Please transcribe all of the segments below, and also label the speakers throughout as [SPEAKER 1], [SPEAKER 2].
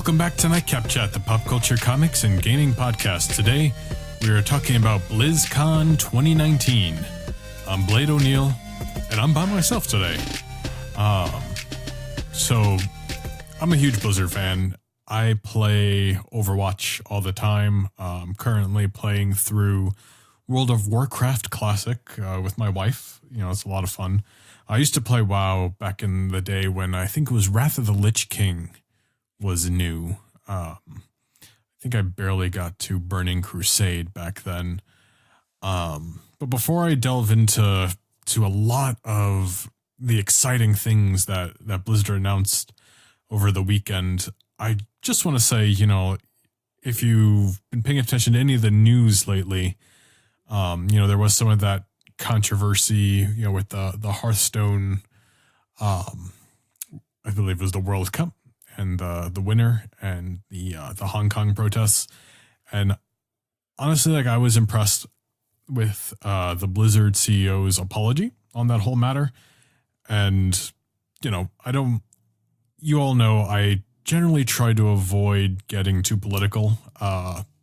[SPEAKER 1] Welcome back to Nightcap Chat, the pop culture, comics, and gaming podcast. Today, we are talking about Blizzcon 2019. I'm Blade O'Neill, and I'm by myself today. So, I'm a huge Blizzard fan. I play Overwatch all the time. I'm currently playing through World of Warcraft Classic with my wife. You know, it's a lot of fun. I used to play WoW back in the day when I think it was Wrath of the Lich King was new. I think I barely got to Burning Crusade back then. But before I delve into a lot of the exciting things that Blizzard announced over the weekend, I just want to say, you know, if you've been paying attention to any of the news lately, you know, there was some of that controversy, you know, with the Hearthstone, I believe it was the World Cup, and the winner, and the Hong Kong protests. And honestly, like, I was impressed with the Blizzard CEO's apology on that whole matter. And, you know, you all know I generally try to avoid getting too political,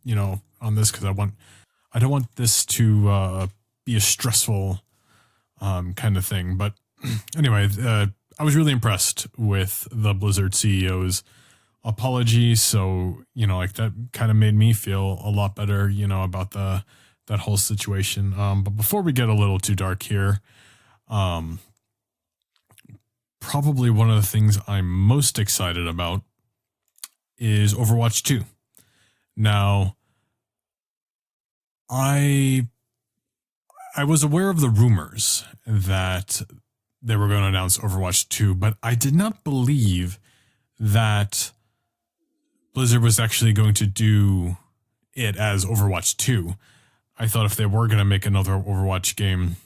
[SPEAKER 1] you know, on this, because I don't want this to be a stressful kind of thing. But anyway, I was really impressed with the Blizzard CEO's apology. So, you know, like, that kind of made me feel a lot better, you know, about that whole situation. But before we get a little too dark here, probably one of the things I'm most excited about is Overwatch 2. Now, I was aware of the rumors that they were going to announce Overwatch 2, but I did not believe that Blizzard was actually going to do it as Overwatch 2. I thought if they were going to make another Overwatch game,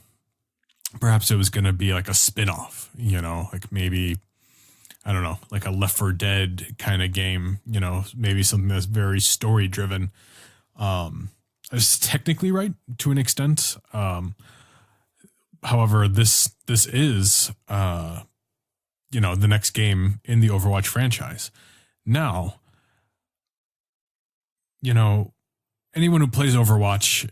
[SPEAKER 1] perhaps it was going to be like a spin-off, you know, like maybe, I don't know, like a Left 4 Dead kind of game, you know, maybe something that's very story-driven. It's technically right to an extent. However, this is, you know, the next game in the Overwatch franchise. Now, you know, anyone who plays Overwatch,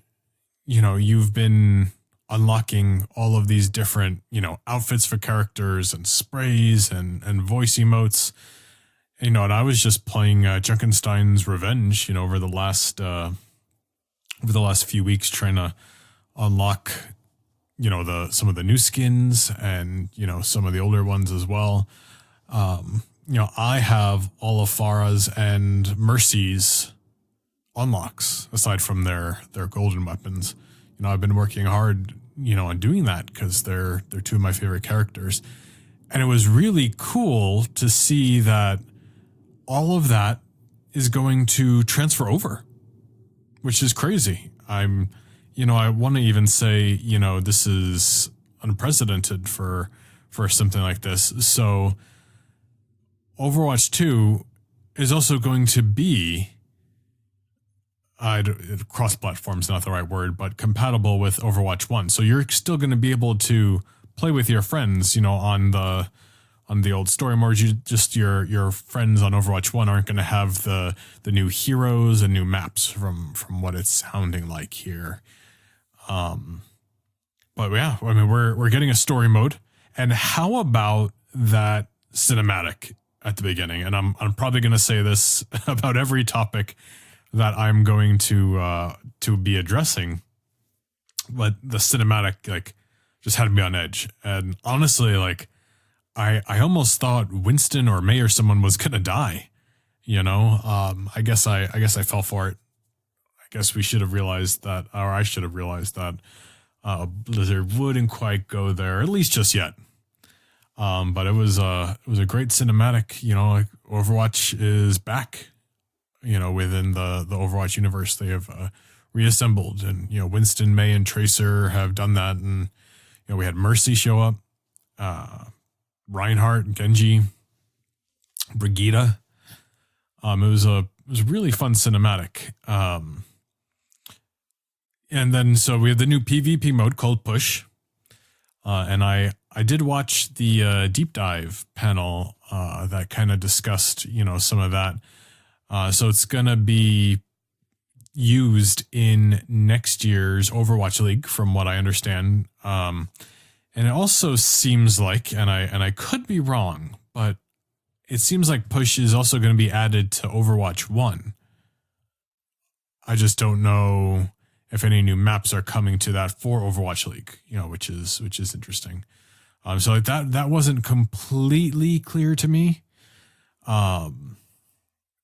[SPEAKER 1] you know, you've been unlocking all of these different, you know, outfits for characters and sprays and voice emotes. You know, and I was just playing Junkenstein's Revenge, you know, over the last few weeks, trying to unlock, you know, some of the new skins and, you know, some of the older ones as well. You know, I have all of Farah's and Mercy's unlocks aside from their golden weapons. You know, I've been working hard, you know, on doing that because they're two of my favorite characters. And it was really cool to see that all of that is going to transfer over, which is crazy. You know, I want to even say, you know, this is unprecedented for something like this. So Overwatch 2 is also going to be cross-platform is not the right word, but compatible with Overwatch 1. So you're still going to be able to play with your friends, you know, on the old story modes. Your friends on Overwatch 1 aren't going to have the new heroes and new maps from what it's sounding like here. But yeah, I mean, we're getting a story mode. And how about that cinematic at the beginning? And I'm probably going to say this about every topic that I'm going to be addressing, but the cinematic, like, just had me on edge. And honestly, like, I almost thought Winston or May or someone was going to die, you know? I guess I fell for it. I guess we should have realized that, or I should have realized that Blizzard wouldn't quite go there, at least just yet. But it was a great cinematic, you know, like, Overwatch is back, you know, within the Overwatch universe. They have reassembled, and, you know, Winston, May, and Tracer have done that. And, you know, we had Mercy show up, Reinhardt, Genji, Brigitte. It was a really fun cinematic. And then, so we have the new PvP mode called Push. And I did watch the deep dive panel that kind of discussed, you know, some of that. So it's going to be used in next year's Overwatch League, from what I understand. And it also seems like, and I could be wrong, but it seems like push is also going to be added to Overwatch 1. I just don't know if any new maps are coming to that for Overwatch League, which is interesting. So like that wasn't completely clear to me.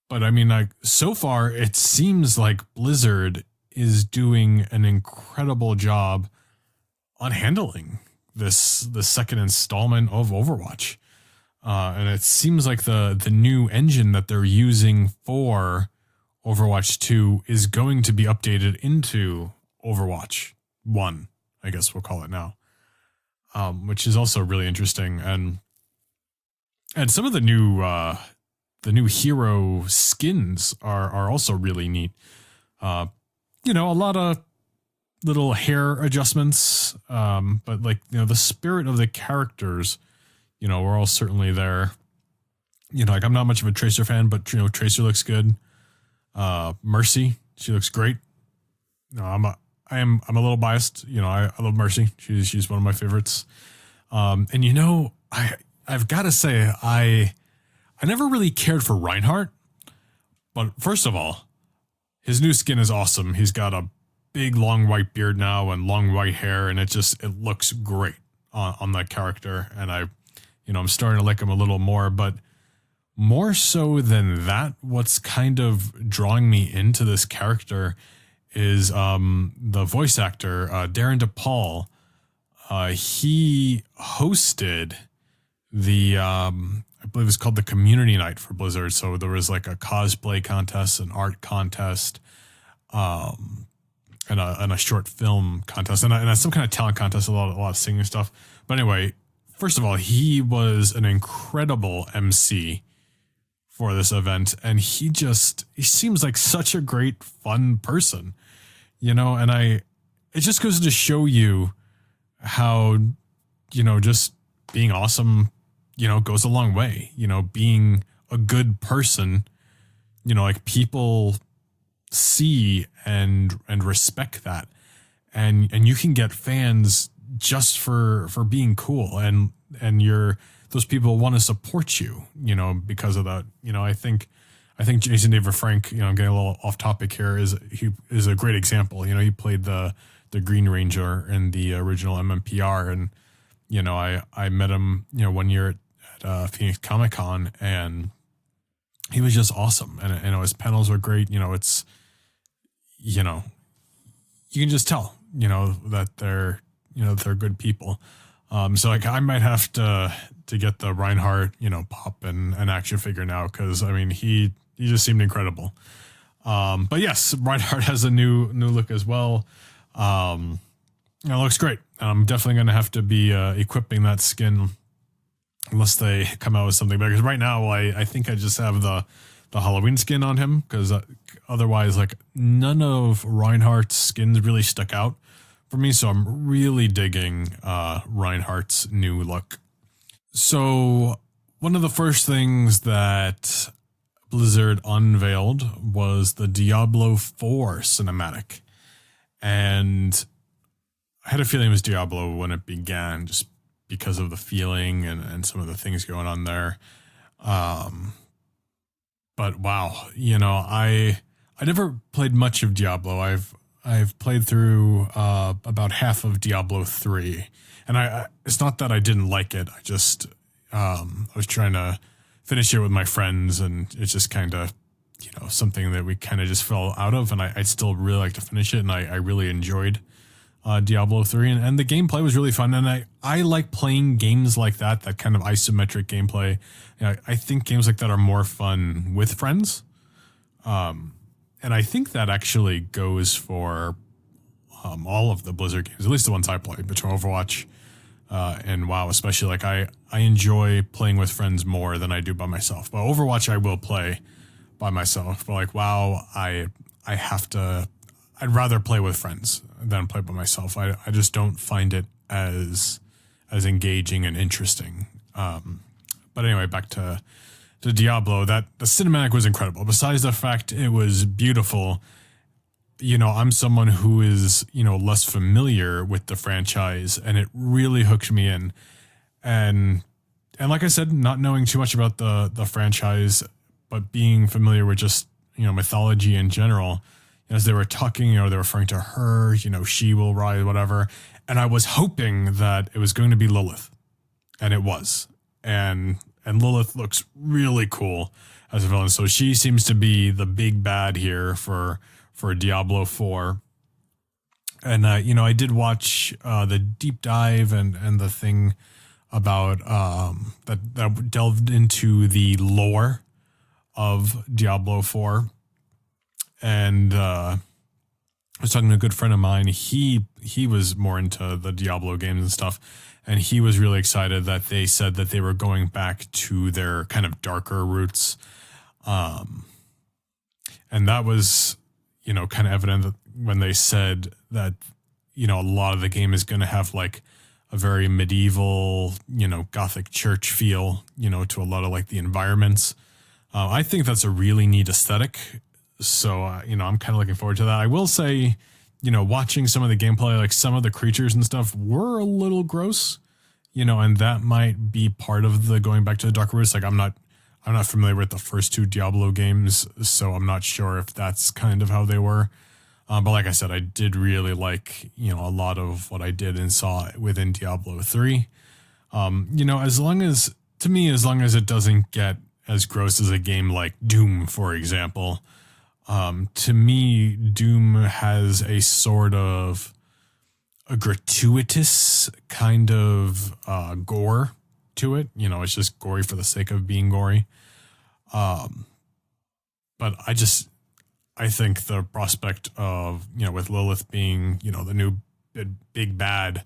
[SPEAKER 1] But I mean, like, so far it seems like Blizzard is doing an incredible job on handling the second installment of Overwatch. And it seems like the new engine that they're using for Overwatch 2 is going to be updated into Overwatch 1, I guess we'll call it now. Which is also really interesting. And some of the new hero skins are also really neat. A lot of little hair adjustments, but like, the spirit of the characters, we're all certainly there. Like, I'm not much of a Tracer fan, but Tracer looks good. Mercy, she looks great. I'm a little biased. I love Mercy. She's one of my favorites. And I've got to say, I never really cared for Reinhardt, but first of all, his new skin is awesome. He's got a big long white beard now and long white hair, and it looks great on that character. And I'm starting to like him a little more, but more so than that, what's kind of drawing me into this character is the voice actor, Darren DePaul. He hosted the, I believe it's called the Community Night for Blizzard. So there was like a cosplay contest, an art contest, and a short film contest, and some kind of talent contest, a lot of singing stuff. But anyway, first of all, he was an incredible MC for this event, and he seems like such a great, fun person, and it just goes to show you how, just being awesome, goes a long way. Being a good person, like, people see and respect that, and you can get fans just for being cool, and those people want to support you, because of that. I think Jason David Frank, I'm getting a little off topic here, is a great example. He played the Green Ranger in the original MMPR, and I met him 1 year at Phoenix Comic Con, and he was just awesome. And his panels were great. It's you can just tell that they're good people. So like, I might have to get the Reinhardt pop and action figure now, because I mean, he just seemed incredible. But yes, Reinhardt has a new look as well. It looks great. I'm definitely going to have to be equipping that skin unless they come out with something better. Because right now, I think I just have the Halloween skin on him, because otherwise, like, none of Reinhardt's skins really stuck out for me. So I'm really digging Reinhardt's new look. So one of the first things that Blizzard unveiled was the Diablo 4 cinematic. And I had a feeling it was Diablo when it began, just because of the feeling and some of the things going on there. But wow, I never played much of Diablo. I've played through about half of Diablo 3, and it's not that I didn't like it. I just I was trying to finish it with my friends, and it's just kind of something that we kind of just fell out of. And I'd still really like to finish it, and I really enjoyed Diablo 3, and the gameplay was really fun. And I like playing games like that kind of isometric gameplay. I think games like that are more fun with friends. And I think that actually goes for all of the Blizzard games, at least the ones I play, between Overwatch and WoW especially. Like, I enjoy playing with friends more than I do by myself. But Overwatch I will play by myself. But like WoW, I'd rather play with friends than play by myself. I just don't find it as engaging and interesting. But anyway, back to to Diablo, that the cinematic was incredible. Besides the fact it was beautiful, I'm someone who is, less familiar with the franchise, and it really hooked me in. And like I said, not knowing too much about the franchise, but being familiar with just, mythology in general, as they were talking, they were referring to her, she will rise, whatever. And I was hoping that it was going to be Lilith, and it was. And Lilith looks really cool as a villain. So she seems to be the big bad here for Diablo 4. And, I did watch the deep dive and the thing about that delved into the lore of Diablo 4. And I was talking to a good friend of mine. He was more into the Diablo games and stuff. And he was really excited that they said that they were going back to their kind of darker roots. And that was, kind of evident when they said that, a lot of the game is going to have like a very medieval, Gothic church feel, to a lot of like the environments. I think that's a really neat aesthetic. So, I'm kind of looking forward to that. I will say, watching some of the gameplay, like some of the creatures and stuff were a little gross, and that might be part of the going back to the dark roots. Like I'm not familiar with the first two Diablo games, so I'm not sure if that's kind of how they were. But like I said, I did really like, a lot of what I did and saw within Diablo 3. As long as it doesn't get as gross as a game like Doom, for example, to me, Doom has a sort of a gratuitous kind of gore to it. It's just gory for the sake of being gory. But I think the prospect of, with Lilith being, the new big bad,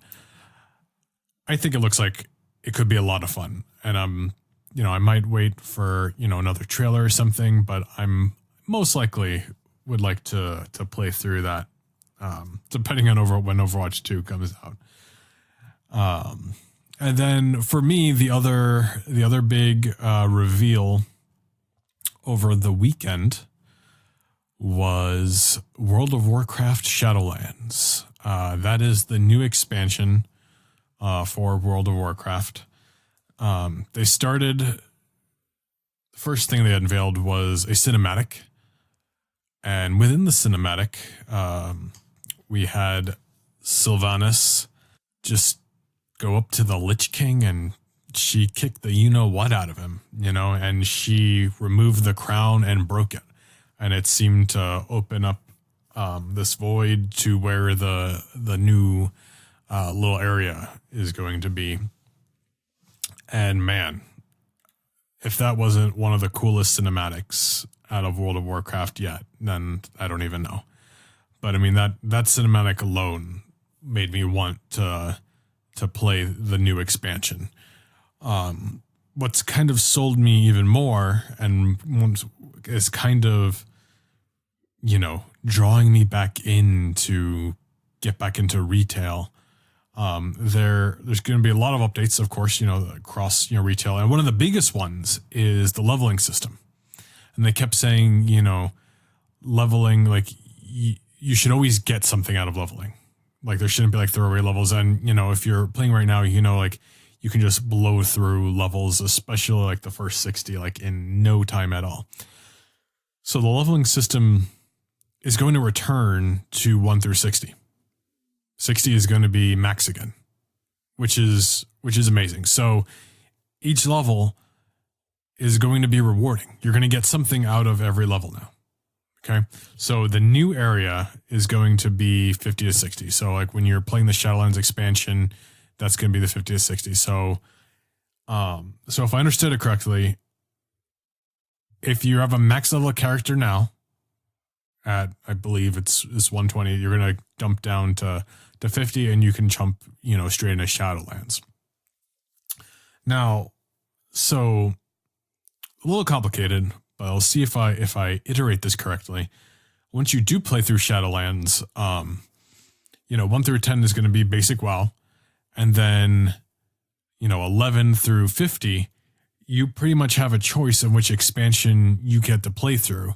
[SPEAKER 1] I think it looks like it could be a lot of fun. And I might wait for, another trailer or something, but I'm most likely would like to play through that, depending on when Overwatch 2 comes out. And then for me, the other big reveal over the weekend was World of Warcraft Shadowlands. That is the new expansion for World of Warcraft. They started, the first thing they unveiled was a cinematic. And within the cinematic, we had Sylvanas just go up to the Lich King and she kicked the you-know-what out of him, and she removed the crown and broke it. And it seemed to open up this void to where the new little area is going to be. And man, if that wasn't one of the coolest cinematics out of World of Warcraft yet, then I don't even know. But I mean, that cinematic alone made me want to play the new expansion. What's kind of sold me even more and is kind of, drawing me back in to get back into retail. There's going to be a lot of updates, of course, across, retail. And one of the biggest ones is the leveling system. And they kept saying, leveling, like you should always get something out of leveling. Like there shouldn't be like throwaway levels. And, if you're playing right now, like you can just blow through levels, especially like the first 60, like in no time at all. So the leveling system is going to return to 1 through 60. 60 is going to be max again, which is amazing. So each level is going to be rewarding. You're going to get something out of every level now. Okay. So the new area is going to be 50 to 60. So like when you're playing the Shadowlands expansion, that's going to be the 50 to 60. So if I understood it correctly, if you have a max level character now at, I believe it's 120, you're going to dump down to 50 and you can jump, straight into Shadowlands. Now, so a little complicated, but I'll see if I iterate this correctly. Once you do play through Shadowlands, 1 through 10 is going to be basic WoW. And then, 11 through 50, you pretty much have a choice of which expansion you get to play through.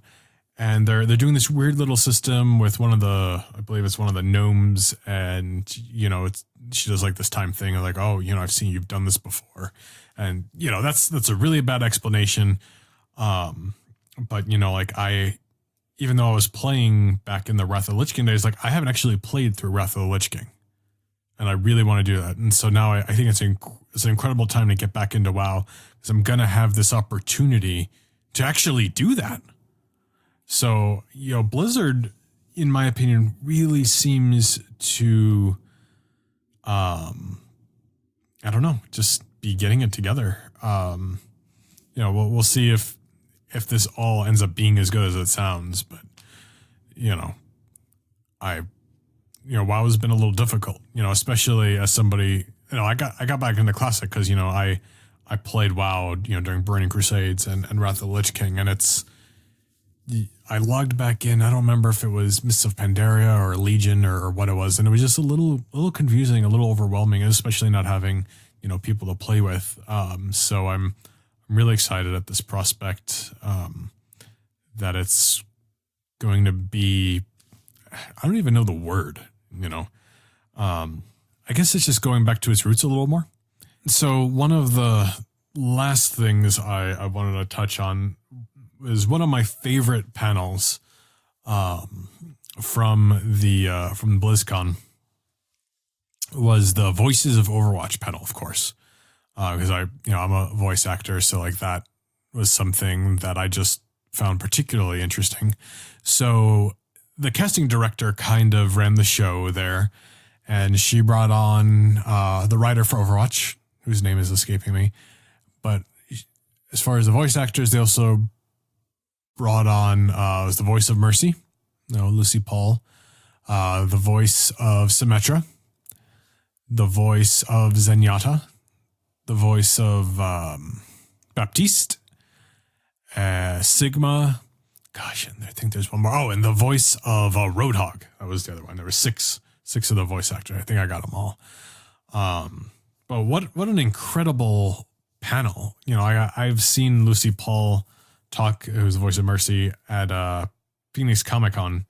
[SPEAKER 1] And they're doing this weird little system with I believe it's one of the gnomes, and she does like this time thing of like, oh, I've seen you've done this before, and that's a really bad explanation. But even though I was playing back in the Wrath of the Lich King days, like I haven't actually played through Wrath of the Lich King, and I really want to do that. And so now I think it's an incredible time to get back into WoW, because I'm gonna have this opportunity to actually do that. So, Blizzard, in my opinion, really seems to, I don't know, just be getting it together. We'll see if this all ends up being as good as it sounds, but, WoW has been a little difficult, especially as somebody, I got back into Classic because, I played WoW, during Burning Crusades and Wrath of the Lich King, and I logged back in. I don't remember if it was Mists of Pandaria or Legion or what it was. And it was just a little confusing, a little overwhelming, especially not having, people to play with. So I'm really excited at this prospect, that it's going to be, I don't even know the word, I guess it's just going back to its roots a little more. So one of the last things I wanted to touch on is one of my favorite panels from BlizzCon was the Voices of Overwatch panel, of course, because I'm a voice actor, so like that was something that I just found particularly interesting. So the casting director kind of ran the show there, and she brought on the writer for Overwatch, whose name is escaping me, but as far as the voice actors, they also brought on was the voice of Mercy, Lucy Paul, the voice of Symmetra, the voice of Zenyatta, the voice of Baptiste, Sigma. Gosh, and I think there's one more. Oh, and the voice of Roadhog. That was the other one. There were six of the voice actors. I think I got them all. But what an incredible panel. I've seen Lucy Paul talk, who's the voice of Mercy, at Phoenix Comic-Con.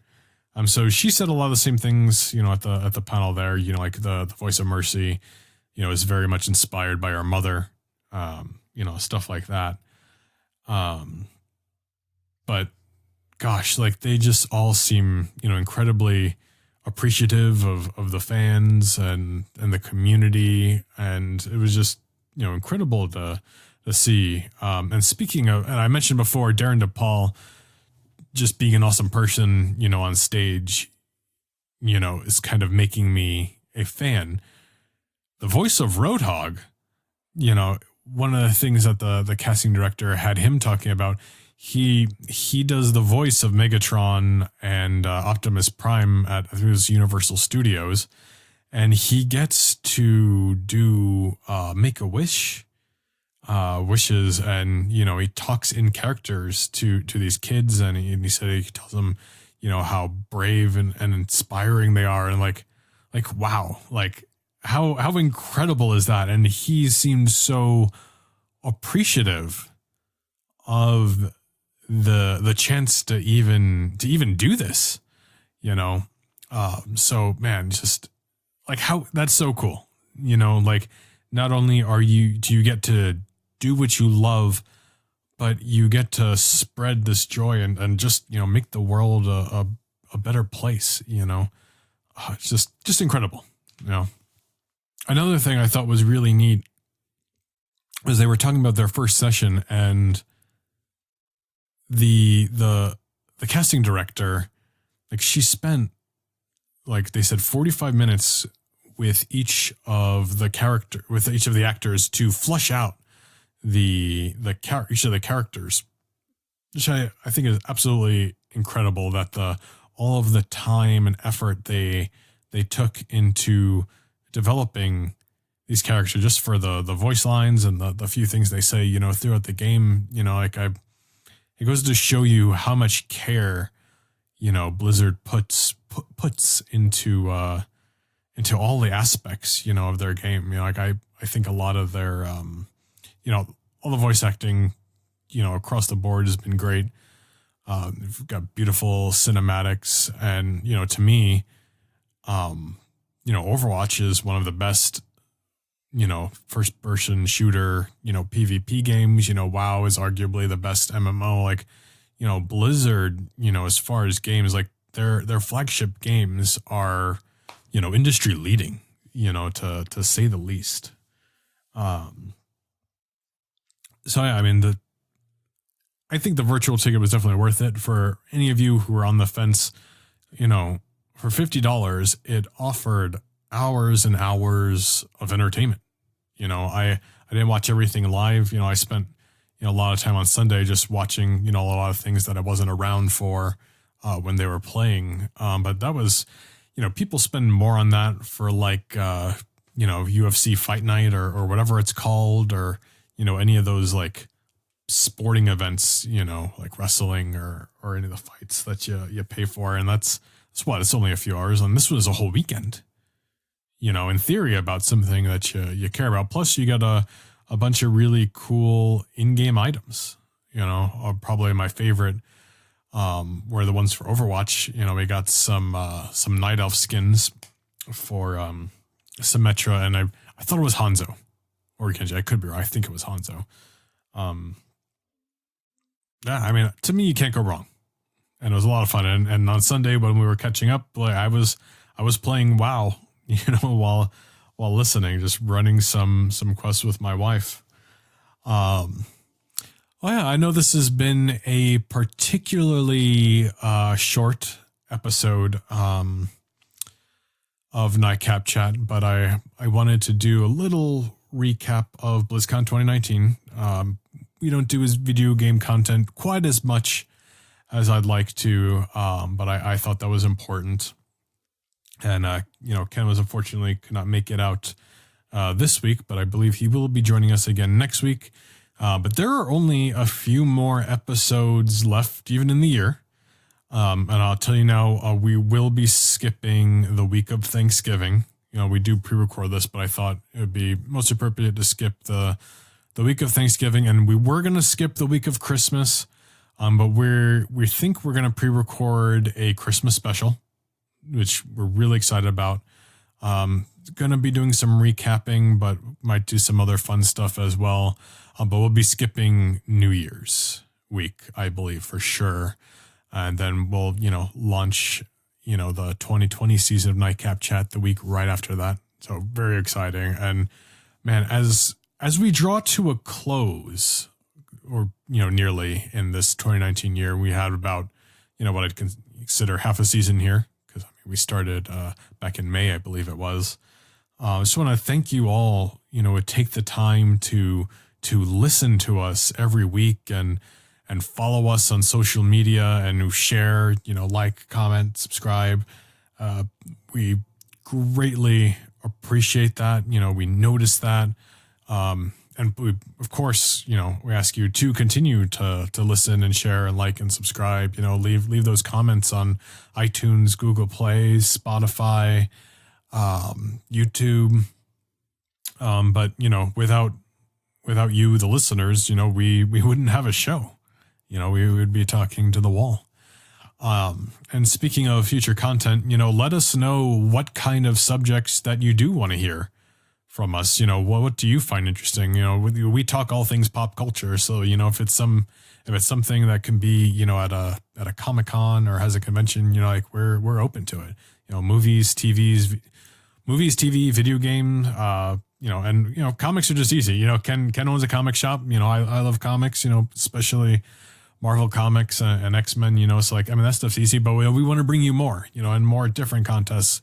[SPEAKER 1] So she said a lot of the same things, at the panel there, like the voice of Mercy, is very much inspired by her mother, stuff like that. But gosh, like they just all seem, incredibly appreciative of the fans and the community. And it was just, incredible to see. And speaking of, and I mentioned before, Darren DePaul just being an awesome person, on stage, is kind of making me a fan. The voice of Roadhog, one of the things that the casting director had him talking about, he does the voice of Megatron and Optimus Prime at, I think it was Universal Studios, and he gets to do Make-A-Wish wishes, and he talks in characters to these kids, and he said he tells them how brave and inspiring they are, and like wow, like how incredible is that? And he seemed so appreciative of the chance to even do this, so man, just like how that's so cool, like not only do you get to do what you love, but you get to spread this joy and just, make the world a better place, it's just incredible. Another thing I thought was really neat was they were talking about their first session, and the casting director, like she spent, like they said, 45 minutes with each of the actors to flush out each of the characters, which I think is absolutely incredible, that all of the time and effort they took into developing these characters just for the voice lines and the few things they say, throughout the game, it goes to show you how much care, Blizzard puts into all the aspects, of their game. I think a lot of their, a all the voice acting, across the board has been great. We've got beautiful cinematics, and, to me, Overwatch is one of the best, first person shooter, PvP games. WoW is arguably the best MMO. Like, Blizzard, as far as games, like their flagship games are, industry leading, to say the least. So yeah, I mean, I think the virtual ticket was definitely worth it. For any of you who are on the fence, for $50, it offered hours and hours of entertainment. I didn't watch everything live. I spent, a lot of time on Sunday just watching, a lot of things that I wasn't around for when they were playing. But that was, people spend more on that for like, UFC Fight Night or whatever it's called, or, any of those like sporting events, like wrestling or any of the fights that you pay for. And that's what, it's only a few hours. And this was a whole weekend, in theory, about something that you care about. Plus you got a bunch of really cool in-game items, probably my favorite, were the ones for Overwatch. We got some Night Elf skins for, Symmetra, and I thought it was Hanzo or Kenji. I could be wrong. I think it was Hanzo. Yeah, I mean, to me, you can't go wrong. And it was a lot of fun. And on Sunday when we were catching up, like I was playing WoW, while listening, just running some quests with my wife. Oh yeah, I know this has been a particularly short episode of Nightcap Chat, but I wanted to do a little recap of BlizzCon 2019. We don't do his video game content quite as much as I'd like to, but I thought that was important. And, Ken was unfortunately could not make it out this week, but I believe he will be joining us again next week. But there are only a few more episodes left, even in the year. And I'll tell you now, we will be skipping the week of Thanksgiving. We do pre-record this, but I thought it would be most appropriate to skip the week of Thanksgiving, and we were going to skip the week of Christmas, but we think we're going to pre-record a Christmas special, which we're really excited about. Going to be doing some recapping, but might do some other fun stuff as well. But we'll be skipping New Year's week, I believe, for sure. And then we'll, launch, the 2020 season of Nightcap Chat the week right after that. So very exciting. And man, as we draw to a close, or, nearly in this 2019 year, we had about, what I'd consider half a season here, because we started back in May, I believe it was. I just want to thank you all, would take the time to listen to us every week and follow us on social media and who share, like, comment, subscribe. We greatly appreciate that. We notice that. And we, of course, we ask you to continue to listen and share and like and subscribe, leave those comments on iTunes, Google Play, Spotify, YouTube. But, without you, the listeners, we wouldn't have a show. We would be talking to the wall. And speaking of future content, let us know what kind of subjects that you do want to hear from us. What do you find interesting? We talk all things pop culture. So, if it's something that can be, at a Comic-Con or has a convention, we're open to it. Movies, TV, video game, and, comics are just easy. Ken owns a comic shop. I love comics, especially Marvel Comics and X-Men, so that stuff's easy, but we want to bring you more, and more different content.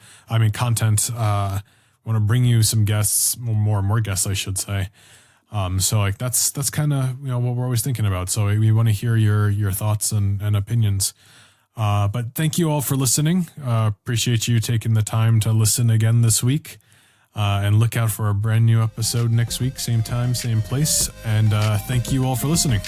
[SPEAKER 1] Want to bring you some guests, more guests, I should say. So that's kind of, what we're always thinking about. So we want to hear your thoughts and opinions. But thank you all for listening. Appreciate you taking the time to listen again this week. And look out for a brand new episode next week, same time, same place. And thank you all for listening.